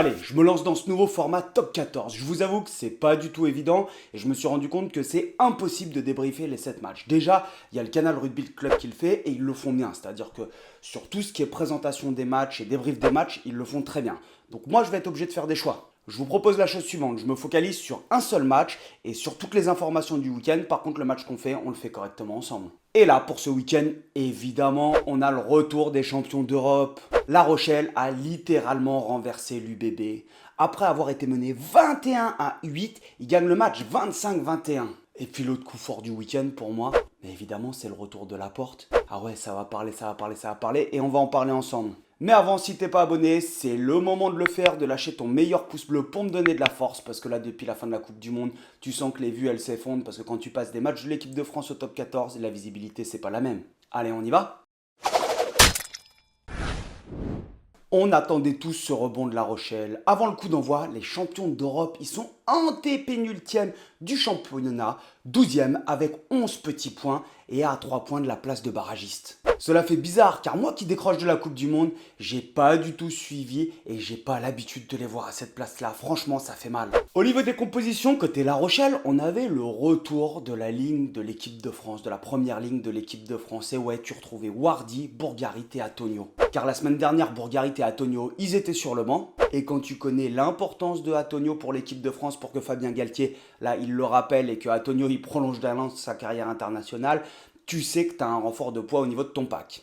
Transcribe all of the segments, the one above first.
Allez, je me lance dans ce nouveau format top 14. Je vous avoue que c'est pas du tout évident et je me suis rendu compte que c'est impossible de débriefer les 7 matchs. Déjà, il y a le Canal Rugby Club qui le fait et ils le font bien. C'est-à-dire que sur tout ce qui est présentation des matchs et débrief des matchs, ils le font très bien. Donc moi, je vais être obligé de faire des choix. Je vous propose la chose suivante, je me focalise sur un seul match et sur toutes les informations du week-end. Par contre, le match qu'on fait, on le fait correctement ensemble. Et là, pour ce week-end, évidemment, on a le retour des champions d'Europe. La Rochelle a littéralement renversé l'UBB. Après avoir été mené 21-8, ils gagnent le match 25-21. Et puis l'autre coup fort du week-end pour moi, mais évidemment, c'est le retour de Laporte. Ah ouais, ça va parler, ça va parler, ça va parler, et on va en parler ensemble. Mais avant, si t'es pas abonné, c'est le moment de le faire, de lâcher ton meilleur pouce bleu pour me donner de la force, parce que là, depuis la fin de la Coupe du Monde, tu sens que les vues, elles s'effondrent, parce que quand tu passes des matchs de l'équipe de France au top 14, la visibilité, c'est pas la même. Allez, on y va? On attendait tous ce rebond de La Rochelle. Avant le coup d'envoi, les champions d'Europe, ils sont antépénultièmes du championnat, 12e avec 11 petits points et à 3 points de la place de barragiste. Cela fait bizarre car moi qui décroche de la Coupe du Monde, j'ai pas du tout suivi et j'ai pas l'habitude de les voir à cette place-là. Franchement, ça fait mal. Au niveau des compositions, côté La Rochelle, on avait le retour de la ligne de l'équipe de France, de la première ligne de l'équipe de France. Et ouais, tu retrouvais Wardy, Bourgarit et Antonio. Car la semaine dernière, Bourgarit et Antonio, ils étaient sur le banc. Et quand tu connais l'importance de Antonio pour l'équipe de France, pour que Fabien Galtier, là, il le rappelle et que Antonio, il prolonge d'un an sa carrière internationale, tu sais que tu as un renfort de poids au niveau de ton pack.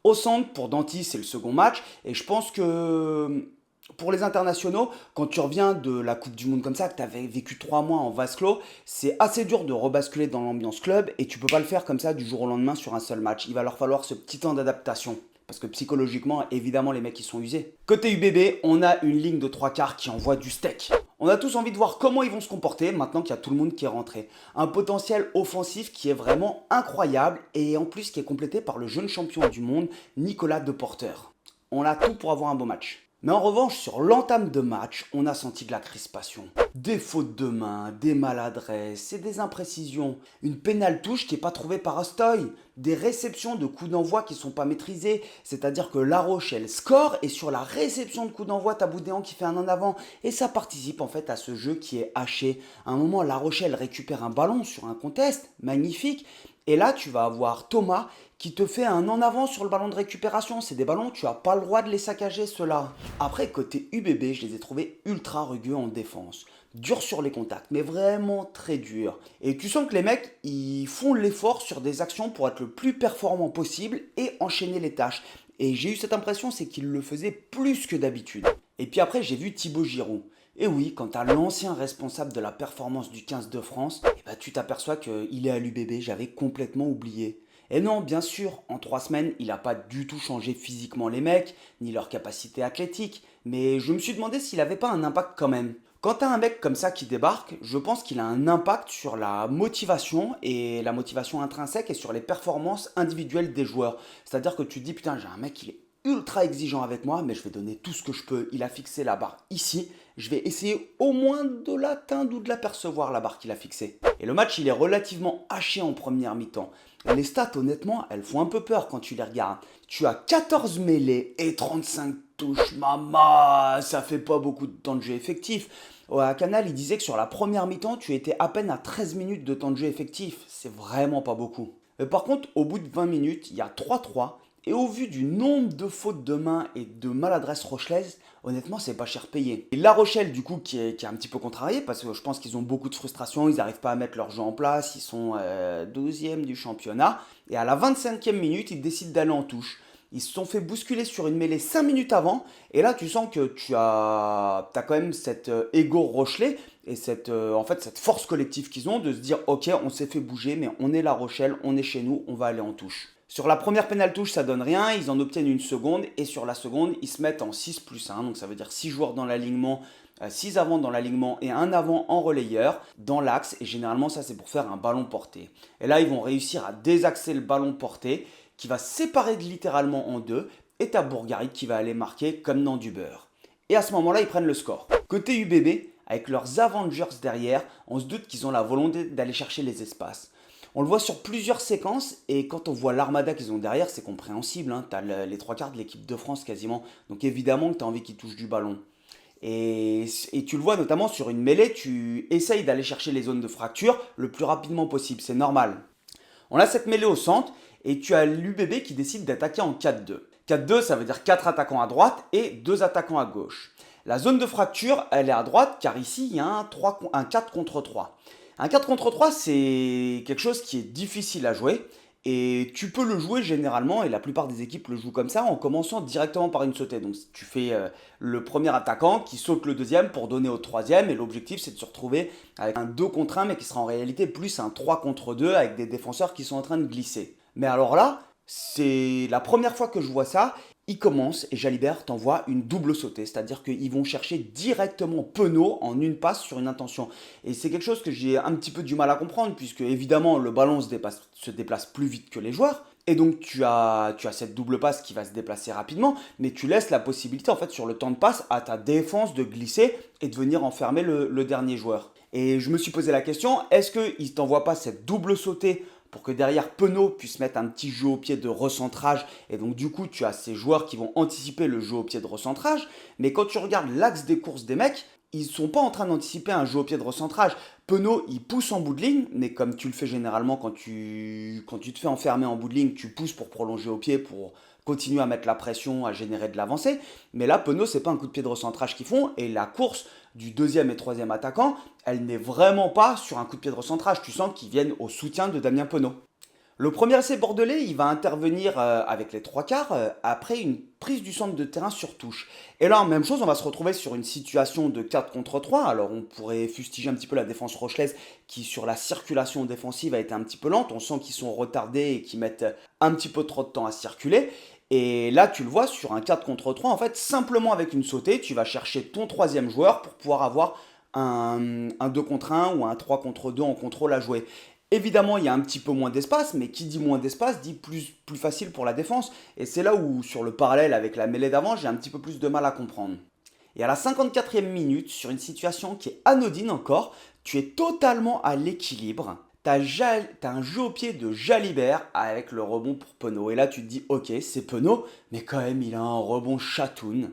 Au centre, pour Danty, c'est le second match. Et je pense que pour les internationaux, quand tu reviens de la Coupe du Monde comme ça, que tu avais vécu 3 mois en vase clos, c'est assez dur de rebasculer dans l'ambiance club. Et tu peux pas le faire comme ça du jour au lendemain sur un seul match. Il va leur falloir ce petit temps d'adaptation. Parce que psychologiquement, évidemment, les mecs, ils sont usés. Côté UBB, on a une ligne de 3 quarts qui envoie du steak. On a tous envie de voir comment ils vont se comporter maintenant qu'il y a tout le monde qui est rentré. Un potentiel offensif qui est vraiment incroyable et en plus qui est complété par le jeune champion du monde, Nicolas Deporter. On a tout pour avoir un beau match. Mais en revanche, sur l'entame de match, on a senti de la crispation. Des fautes de main, des maladresses et des imprécisions. Une pénale touche qui n'est pas trouvée par Ostoy. Des réceptions de coups d'envoi qui ne sont pas maîtrisées. C'est-à-dire que La Rochelle score et sur la réception de coups d'envoi, t'as Boudéan qui fait un en avant. Et ça participe en fait à ce jeu qui est haché. À un moment, La Rochelle récupère un ballon sur un contest, magnifique. Et là, tu vas avoir Thomas qui te fait un en avant sur le ballon de récupération. C'est des ballons, tu n'as pas le droit de les saccager, ceux-là. Après, côté UBB, je les ai trouvés ultra rugueux en défense. Dur sur les contacts, mais vraiment très dur. Et tu sens que les mecs, ils font l'effort sur des actions pour être le plus performant possible et enchaîner les tâches. Et j'ai eu cette impression, c'est qu'ils le faisaient plus que d'habitude. Et puis après, j'ai vu Thibaut Giroud. Et oui, quand tu as l'ancien responsable de la performance du 15 de France, eh ben, tu t'aperçois qu'il est à l'UBB, j'avais complètement oublié. Et non, bien sûr, en 3 semaines, il n'a pas du tout changé physiquement les mecs, ni leur capacité athlétique, mais je me suis demandé s'il n'avait pas un impact quand même. Quand t'as un mec comme ça qui débarque, je pense qu'il a un impact sur la motivation et la motivation intrinsèque et sur les performances individuelles des joueurs. C'est-à-dire que tu te dis, putain, j'ai un mec qui est ultra exigeant avec moi, mais je vais donner tout ce que je peux. Il a fixé la barre ici, je vais essayer au moins de l'atteindre ou de l'apercevoir, la barre qu'il a fixée. Et le match, il est relativement haché en première mi-temps. Les stats, honnêtement, elles font un peu peur quand tu les regardes. Tu as 14 mêlées et 35 touches. Maman, ça fait pas beaucoup de temps de jeu effectif. À Canal, il disait que sur la première mi-temps, tu étais à peine à 13 minutes de temps de jeu effectif. C'est vraiment pas beaucoup. Par contre, au bout de 20 minutes, il y a 3-3. Et au vu du nombre de fautes de main et de maladresses rochelaises, honnêtement, c'est pas cher payé. Et La Rochelle, du coup, qui est un petit peu contrarié, parce que je pense qu'ils ont beaucoup de frustration, ils n'arrivent pas à mettre leur jeu en place, ils sont 12e du championnat. Et à la 25e minute, ils décident d'aller en touche. Ils se sont fait bousculer sur une mêlée 5 minutes avant. Et là, tu sens que tu as quand même cet ego Rochelais et en fait, cette force collective qu'ils ont de se dire, ok, on s'est fait bouger, mais on est La Rochelle, on est chez nous, on va aller en touche. Sur la première pénale touche, ça donne rien, ils en obtiennent une seconde, et sur la seconde, ils se mettent en 6+1, donc ça veut dire 6 joueurs dans l'alignement, 6 avants dans l'alignement et un avant en relayeur, dans l'axe, et généralement ça c'est pour faire un ballon porté. Et là, ils vont réussir à désaxer le ballon porté, qui va se séparer littéralement en deux, et t'as Bourgarit qui va aller marquer comme dans du beurre. Et à ce moment-là, ils prennent le score. Côté UBB, avec leurs Avengers derrière, on se doute qu'ils ont la volonté d'aller chercher les espaces. On le voit sur plusieurs séquences et quand on voit l'armada qu'ils ont derrière, c'est compréhensible. Hein. Tu as les 3 quarts de l'équipe de France quasiment. Donc évidemment que tu as envie qu'ils touchent du ballon. Et tu le vois notamment sur une mêlée, tu essayes d'aller chercher les zones de fracture le plus rapidement possible, c'est normal. On a cette mêlée au centre et tu as l'UBB qui décide d'attaquer en 4-2. 4-2, ça veut dire 4 attaquants à droite et 2 attaquants à gauche. La zone de fracture, elle est à droite car ici, il y a un 4 contre 3. Un 4 contre 3, c'est quelque chose qui est difficile à jouer. Et tu peux le jouer généralement, et la plupart des équipes le jouent comme ça, en commençant directement par une sautée. Donc tu fais le premier attaquant qui saute le deuxième pour donner au troisième, et l'objectif c'est de se retrouver avec un 2 contre 1, mais qui sera en réalité plus un 3 contre 2, avec des défenseurs qui sont en train de glisser. Mais alors là, c'est la première fois que je vois ça. Il commence et Jalibert t'envoie une double sautée, c'est-à-dire qu'ils vont chercher directement Penaud en une passe sur une intention. Et c'est quelque chose que j'ai un petit peu du mal à comprendre, puisque évidemment le ballon se déplace plus vite que les joueurs. Et donc tu as cette double passe qui va se déplacer rapidement, mais tu laisses la possibilité en fait sur le temps de passe à ta défense de glisser et de venir enfermer le dernier joueur. Et je me suis posé la question, est-ce qu'il ne t'envoie pas cette double sautée pour que derrière Penaud puisse mettre un petit jeu au pied de recentrage, et donc du coup tu as ces joueurs qui vont anticiper le jeu au pied de recentrage, mais quand tu regardes l'axe des courses des mecs, ils ne sont pas en train d'anticiper un jeu au pied de recentrage. Penaud, il pousse en bout de ligne, mais comme tu le fais généralement quand tu te fais enfermer en bout de ligne, tu pousses pour prolonger au pied, pour continuer à mettre la pression, à générer de l'avancée. Mais là, Penaud, c'est pas un coup de pied de recentrage qu'ils font, et la course du deuxième et troisième attaquant, elle n'est vraiment pas sur un coup de pied de recentrage. Tu sens qu'ils viennent au soutien de Damien Penaud. Le premier essai bordelais, il va intervenir avec les trois quarts après une prise du centre de terrain sur touche. Et là, même chose, on va se retrouver sur une situation de 4 contre 3. Alors, on pourrait fustiger un petit peu la défense rochelaise qui, sur la circulation défensive, a été un petit peu lente. On sent qu'ils sont retardés et qu'ils mettent un petit peu trop de temps à circuler. Et là, tu le vois, sur un 4 contre 3, en fait, simplement avec une sautée, tu vas chercher ton troisième joueur pour pouvoir avoir un 2 contre 1 ou un 3 contre 2 en contrôle à jouer. Évidemment, il y a un petit peu moins d'espace, mais qui dit moins d'espace dit plus facile pour la défense. Et c'est là où, sur le parallèle avec la mêlée d'avant, j'ai un petit peu plus de mal à comprendre. Et à la 54e minute, sur une situation qui est anodine encore, tu es totalement à l'équilibre. T'as un jeu au pied de Jalibert avec le rebond pour Penaud. Et là, tu te dis, ok, c'est Penaud, mais quand même, il a un rebond chatoun.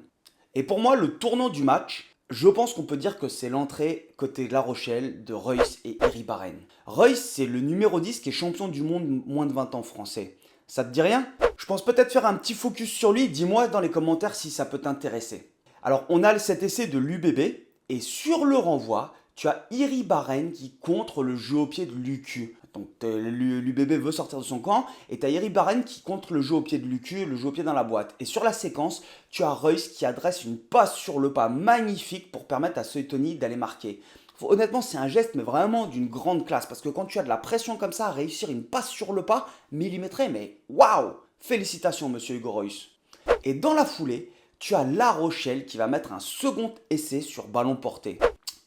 Et pour moi, le tournant du match, je pense qu'on peut dire que c'est l'entrée côté de La Rochelle de Reus et Iribarren. Reus, c'est le numéro 10 qui est champion du monde moins de 20 ans français. Ça te dit rien? Je pense peut-être faire un petit focus sur lui, dis-moi dans les commentaires si ça peut t'intéresser. Alors, on a cet essai de l'UBB, et sur le renvoi, tu as Iribarren qui contre le jeu au pied de Lucu. Donc l'UBB veut sortir de son camp, et tu as Iribarren qui contre le jeu au pied de Lucu, le jeu au pied dans la boîte. Et sur la séquence, tu as Reus qui adresse une passe sur le pas magnifique pour permettre à Soitoni d'aller marquer. Honnêtement, c'est un geste, mais vraiment d'une grande classe. Parce que quand tu as de la pression comme ça, réussir une passe sur le pas, millimétrée, mais waouh! Félicitations, monsieur Hugo Reus. Et dans la foulée, tu as La Rochelle qui va mettre un second essai sur ballon porté.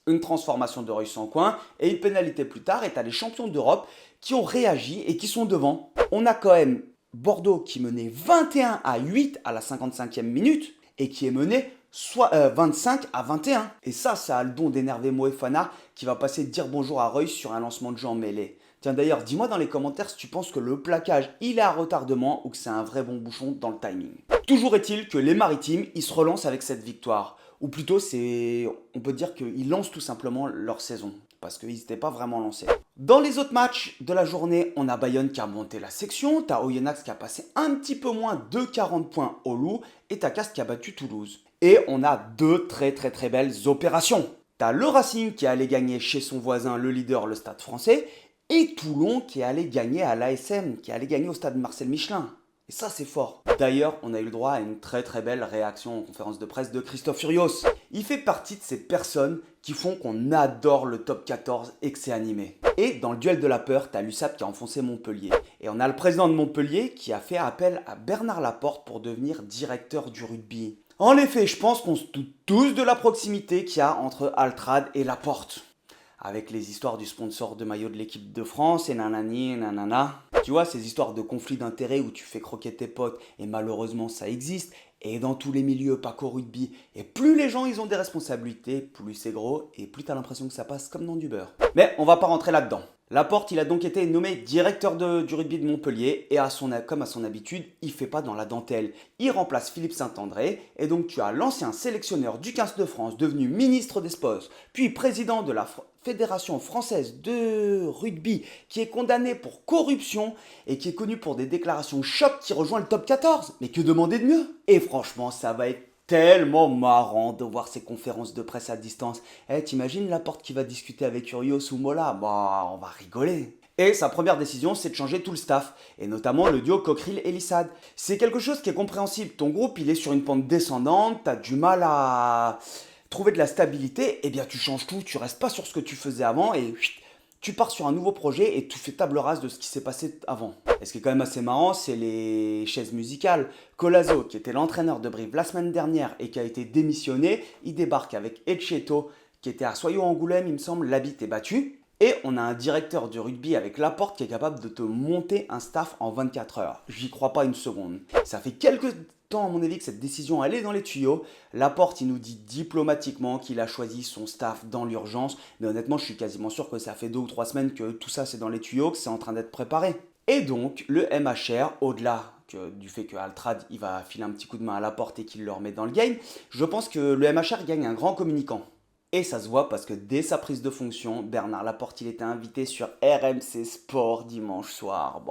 Une transformation de Reus en coin et une pénalité plus tard, et tu as les champions d'Europe qui ont réagi et qui sont devant. On a quand même Bordeaux qui menait 21-8 à la 55e minute et qui est mené 25-21. Et ça a le don d'énerver Moefana qui va passer de dire bonjour à Reus sur un lancement de jeu en mêlée. Tiens d'ailleurs, dis-moi dans les commentaires si tu penses que le plaquage il est à retardement ou que c'est un vrai bon bouchon dans le timing. Toujours est-il que les Maritimes, ils se relancent avec cette victoire. Ou plutôt, on peut dire qu'ils lancent tout simplement leur saison. Parce qu'ils n'étaient pas vraiment lancés. Dans les autres matchs de la journée, on a Bayonne qui a monté la section. T'as Oyonnax qui a passé un petit peu moins de 40 points au Loup. Et t'as Castres qui a battu Toulouse. Et on a deux très belles opérations. T'as le Racing qui est allé gagner chez son voisin, le leader, le Stade Français. Et Toulon qui est allé gagner à l'ASM, qui est allé gagner au Stade Marcel Michelin. Et ça, c'est fort. D'ailleurs, on a eu le droit à une très belle réaction en conférence de presse de Christophe Furios. Il fait partie de ces personnes qui font qu'on adore le top 14 et que c'est animé. Et dans le duel de la peur, t'as l'USAP qui a enfoncé Montpellier. Et on a le président de Montpellier qui a fait appel à Bernard Laporte pour devenir directeur du rugby. En effet, je pense qu'on se doute tous de la proximité qu'il y a entre Altrad et Laporte. Avec les histoires du sponsor de maillot de l'équipe de France et nanani nanana. Tu vois, ces histoires de conflits d'intérêts où tu fais croquer tes potes et malheureusement ça existe. Et dans tous les milieux, pas qu'au rugby. Et plus les gens ils ont des responsabilités, plus c'est gros et plus t'as l'impression que ça passe comme dans du beurre. Mais on va pas rentrer là-dedans. Laporte, il a donc été nommé directeur du rugby de Montpellier et comme à son habitude, il fait pas dans la dentelle. Il remplace Philippe Saint-André et donc tu as l'ancien sélectionneur du 15 de France devenu ministre des Sports, puis président de la Fédération française de rugby qui est condamné pour corruption et qui est connu pour des déclarations choc qui rejoint le top 14. Mais que demander de mieux? Et franchement, ça va être tellement marrant de voir ces conférences de presse à distance. Eh, t'imagines Laporte qui va discuter avec Urios ou Mola? Bah, on va rigoler. Et sa première décision, c'est de changer tout le staff, et notamment le duo Cockerill-Elissade. C'est quelque chose qui est compréhensible. Ton groupe, il est sur une pente descendante, t'as du mal à trouver de la stabilité, eh bien tu changes tout, tu restes pas sur ce que tu faisais avant, et tu pars sur un nouveau projet et tu fais table rase de ce qui s'est passé avant. Et ce qui est quand même assez marrant, c'est les chaises musicales. Colazo, qui était l'entraîneur de Brive la semaine dernière et qui a été démissionné, il débarque avec Etcheto, qui était à Soyaux-Angoulême, il me semble, l'habit est battu. Et on a un directeur de rugby avec Laporte qui est capable de te monter un staff en 24 heures. J'y crois pas une seconde. Ça fait quelques temps, à mon avis, que cette décision elle est dans les tuyaux. Laporte, il nous dit diplomatiquement qu'il a choisi son staff dans l'urgence. Mais honnêtement, je suis quasiment sûr que ça fait 2 ou 3 semaines que tout ça c'est dans les tuyaux, que c'est en train d'être préparé. Et donc, le MHR, au-delà du fait que Altrad il va filer un petit coup de main à Laporte et qu'il le remet dans le game, je pense que le MHR gagne un grand communicant. Et ça se voit parce que dès sa prise de fonction, Bernard Laporte, il était invité sur RMC Sport dimanche soir.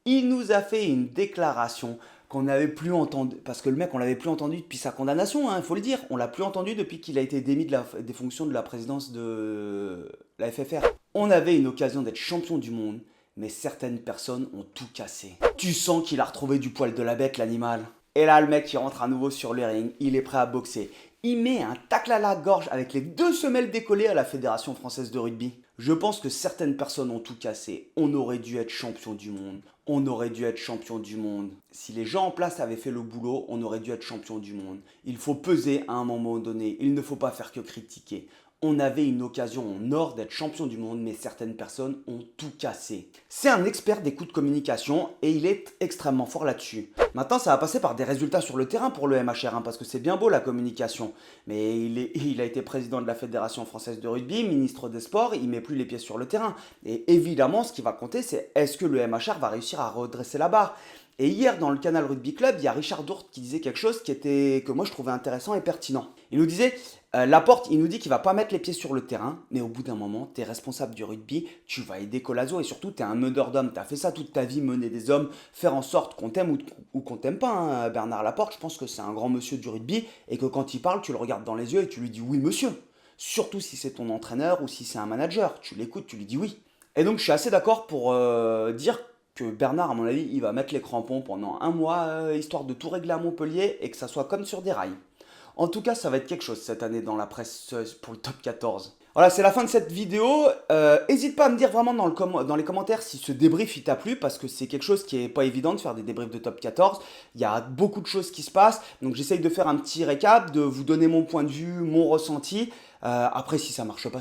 Il nous a fait une déclaration qu'on n'avait plus entendue, parce que le mec, on l'avait plus entendu depuis sa condamnation, il faut le dire. On l'a plus entendu depuis qu'il a été démis des fonctions de la présidence de la FFR. On avait une occasion d'être champion du monde, mais certaines personnes ont tout cassé. Tu sens qu'il a retrouvé du poil de la bête, l'animal. Et là, le mec, il rentre à nouveau sur le ring, il est prêt à boxer. Il met un tacle à la gorge avec les 2 semelles décollées à la Fédération française de rugby. Je pense que certaines personnes ont tout cassé. On aurait dû être champion du monde. On aurait dû être champion du monde. Si les gens en place avaient fait le boulot, on aurait dû être champion du monde. Il faut peser à un moment donné. Il ne faut pas faire que critiquer. On avait une occasion en or d'être champion du monde, mais certaines personnes ont tout cassé. C'est un expert des coups de communication et il est extrêmement fort là-dessus. Maintenant, ça va passer par des résultats sur le terrain pour le MHR, parce que c'est bien beau la communication. Mais il a été président de la Fédération française de rugby, ministre des Sports, il met plus les pieds sur le terrain. Et évidemment, ce qui va compter, c'est est-ce que le MHR va réussir à redresser la barre. Et hier, dans le Canal Rugby Club, il y a Richard Dourte qui disait quelque chose que moi je trouvais intéressant et pertinent. Il nous disait, Laporte, il nous dit qu'il va pas mettre les pieds sur le terrain, mais au bout d'un moment, tu es responsable du rugby, tu vas aider Colazo et surtout tu es un meneur d'hommes. Tu as fait ça toute ta vie, mener des hommes, faire en sorte qu'on t'aime ou qu'on t'aime pas. Bernard Laporte, je pense que c'est un grand monsieur du rugby et que quand il parle, tu le regardes dans les yeux et tu lui dis oui monsieur. Surtout si c'est ton entraîneur ou si c'est un manager, tu l'écoutes, tu lui dis oui. Et donc je suis assez d'accord pour dire que Bernard, à mon avis, il va mettre les crampons pendant 1 mois, histoire de tout régler à Montpellier et que ça soit comme sur des rails. En tout cas, ça va être quelque chose cette année dans la presse pour le top 14. Voilà, c'est la fin de cette vidéo. Hésite pas à me dire vraiment dans les commentaires si ce débrief il t'a plu, parce que c'est quelque chose qui est pas évident de faire des débriefs de top 14. Il y a beaucoup de choses qui se passent, donc j'essaye de faire un petit récap, de vous donner mon point de vue, mon ressenti. Après, si ça marche pas,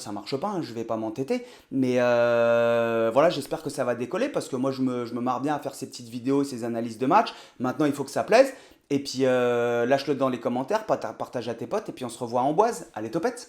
je vais pas m'entêter. Mais voilà, j'espère que ça va décoller, parce que moi je me marre bien à faire ces petites vidéos, ces analyses de match. Maintenant, il faut que ça plaise. Et puis lâche-le dans les commentaires, partage à tes potes, et puis on se revoit en boise. Allez, topette!